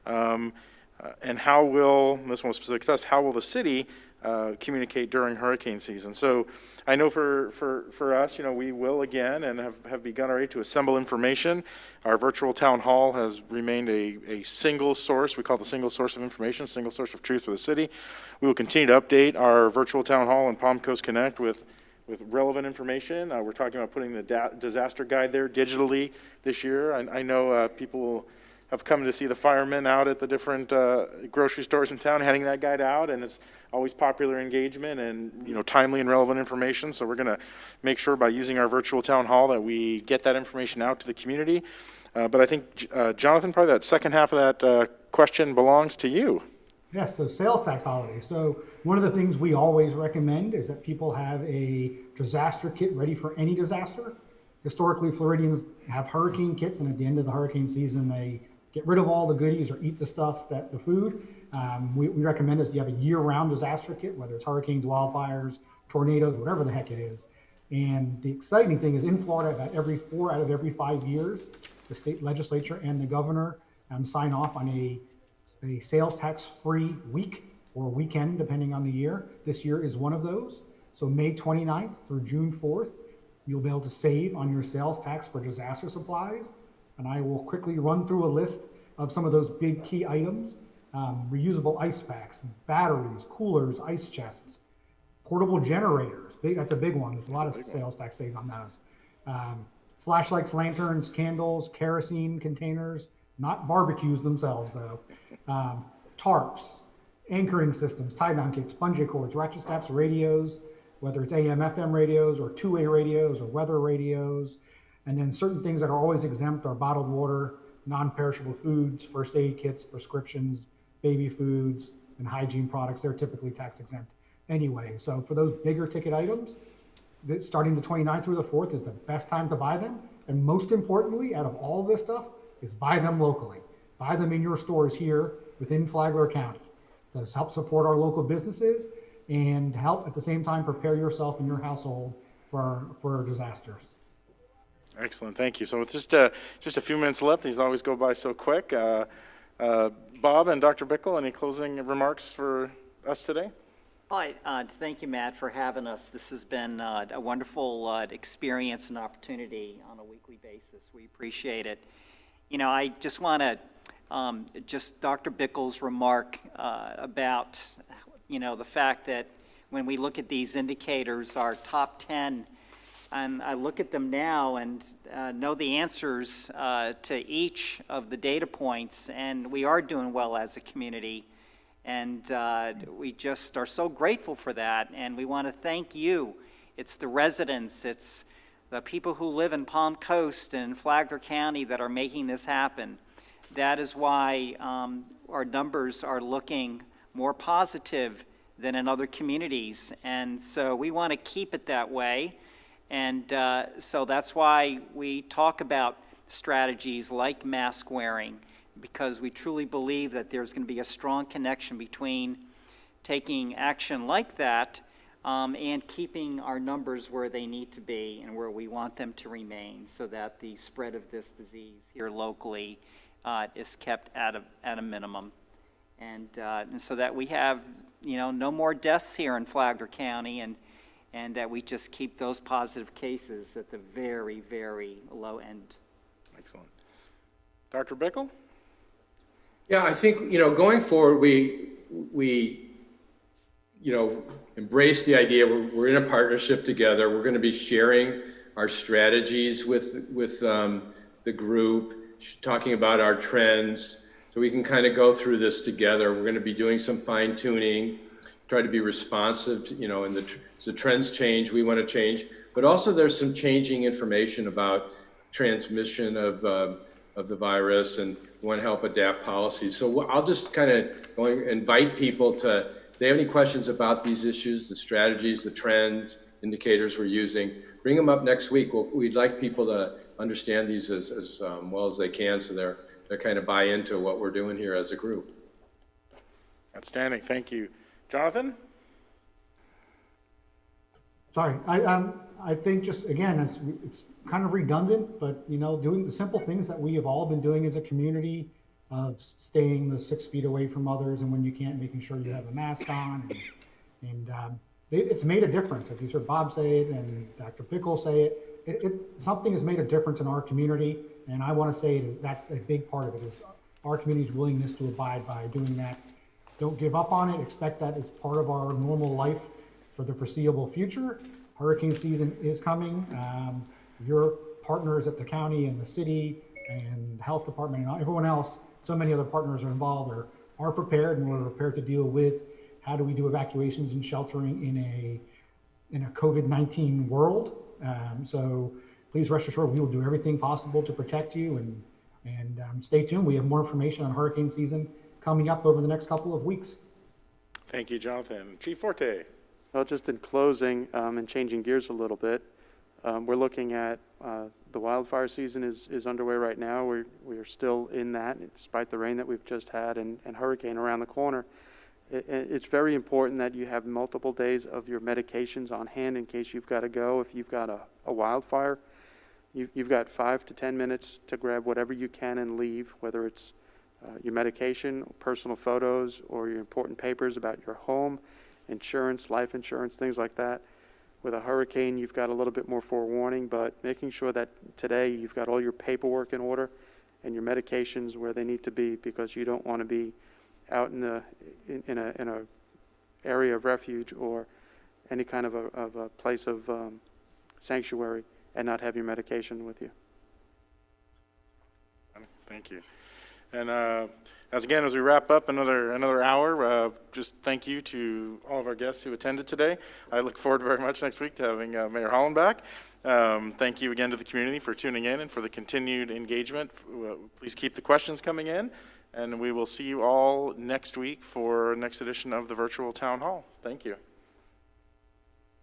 S2: and how will, this one was specific to us, how will the city communicate during hurricane season? So I know for us, we will again and have begun already to assemble information. Our virtual town hall has remained a single source. We call it the single source of information, single source of truth for the city. We will continue to update our virtual town hall and Palm Coast Connect with relevant information. We're talking about putting the disaster guide there digitally this year. I know people have come to see the firemen out at the different grocery stores in town, handing that guide out, and it's always popular engagement and timely and relevant information. So we're going to make sure by using our virtual town hall that we get that information out to the community. But I think Jonathan, probably that second half of that question belongs to you.
S6: Yes, so sales tax holiday. So one of the things we always recommend is that people have a disaster kit ready for any disaster. Historically, Floridians have hurricane kits, and at the end of the hurricane season, they get rid of all the goodies or eat the stuff, the food. We recommend is you have a year-round disaster kit, whether it's hurricanes, wildfires, tornadoes, whatever the heck it is. And the exciting thing is in Florida, about every 4 out of every 5 years, the state legislature and the governor sign off on a sales tax-free week or weekend, depending on the year. This year is one of those. So May 29th through June 4th, you'll be able to save on your sales tax for disaster supplies. And I will quickly run through a list of some of those big key items. Reusable ice packs, batteries, coolers, ice chests, portable generators. That's a big one. There's a lot of sales tax saved on those. Flashlights, lanterns, candles, kerosene containers, not barbecues themselves though. Tarps, anchoring systems, tie-down kits, bungee cords, ratchet straps, radios, whether it's AM, FM radios or two-way radios or weather radios. And then certain things that are always exempt are bottled water, non-perishable foods, first aid kits, prescriptions, baby foods, and hygiene products. They're typically tax exempt anyway. So for those bigger ticket items, starting the 29th through the 4th is the best time to buy them. And most importantly, out of all this stuff, is buy them locally. Buy them in your stores here within Flagler County to help support our local businesses and help at the same time prepare yourself and your household for disasters.
S2: Excellent, thank you. So with just a few minutes left, these always go by so quick. Bob and Dr. Bickle, any closing remarks for us today?
S3: Thank you, Matt, for having us. This has been a wonderful experience and opportunity on a weekly basis. We appreciate it. You know, I just want to, just Dr. Bickle's remark about, you know, the fact that when we look at these indicators, our top 10, and I look at them now and know the answers to each of the data points, and we are doing well as a community. And we just are so grateful for that, and we want to thank you. It's the residents, it's the people who live in Palm Coast and Flagler County that are making this happen. That is why our numbers are looking more positive than in other communities, and so we want to keep it that way. And so that's why we talk about strategies like mask wearing, because we truly believe that there's going to be a strong connection between taking action like that and keeping our numbers where they need to be and where we want them to remain, so that the spread of this disease here locally is kept at a minimum. And so that we have, you know, no more deaths here in Flagler County, and that we just keep those positive cases at the very, very low end.
S2: Excellent. Dr. Bickle?
S5: Yeah, I think, you know, going forward, we you know, embrace the idea we're in a partnership together. We're going to be sharing our strategies with the group, talking about our trends, so we can kind of go through this together. We're going to be doing some fine tuning, try to be responsive to, you know, and the trends change, we want to change, but also there's some changing information about transmission of the virus, and we want to help adapt policies. So I'll just kind of invite people to, if they have any questions about these issues, the strategies, the trends, indicators we're using, bring them up next week. We'd like people to understand these as well as they can, so they're kind of buy into what we're doing here as a group.
S2: Outstanding, thank you. Jonathan?
S6: Sorry, I think just, again, it's kind of redundant, but, you know, doing the simple things that we have all been doing as a community of staying the 6 feet away from others, and when you can't, making sure you have a mask on. And it's made a difference. If you heard Bob say it and Dr. Bickle say it, something has made a difference in our community. And I want to say that's a big part of it, is our community's willingness to abide by doing that. Don't give up on it. Expect that it's part of our normal life for the foreseeable future. Hurricane season is coming. Your partners at the county and the city and health department and everyone else, so many other partners are involved, are prepared, and we're prepared to deal with how do we do evacuations and sheltering in a COVID-19 world. So please rest assured we will do everything possible to protect you, and stay tuned. We have more information on hurricane season coming up over the next couple of weeks.
S2: Thank you, Jonathan. Chief Forte?
S1: Well, just in closing, and changing gears a little bit, we're looking at the wildfire season is underway right now. We are still in that, despite the rain that we've just had and hurricane around the corner. It's very important that you have multiple days of your medications on hand in case you've got to go. If you've got a wildfire, you've got 5 to 10 minutes to grab whatever you can and leave, whether it's your medication, personal photos, or your important papers about your home, insurance, life insurance, things like that. With a hurricane, you've got a little bit more forewarning, but making sure that today you've got all your paperwork in order and your medications where they need to be, because you don't want to be out in a area of refuge or any kind of a place of sanctuary and not have your medication with you.
S2: Thank you. And as we wrap up another hour, just thank you to all of our guests who attended today. I look forward very much next week to having Mayor Holland back. Thank you again to the community for tuning in and for the continued engagement. Please keep the questions coming in, and we will see you all next week for next edition of the virtual town hall. Thank you.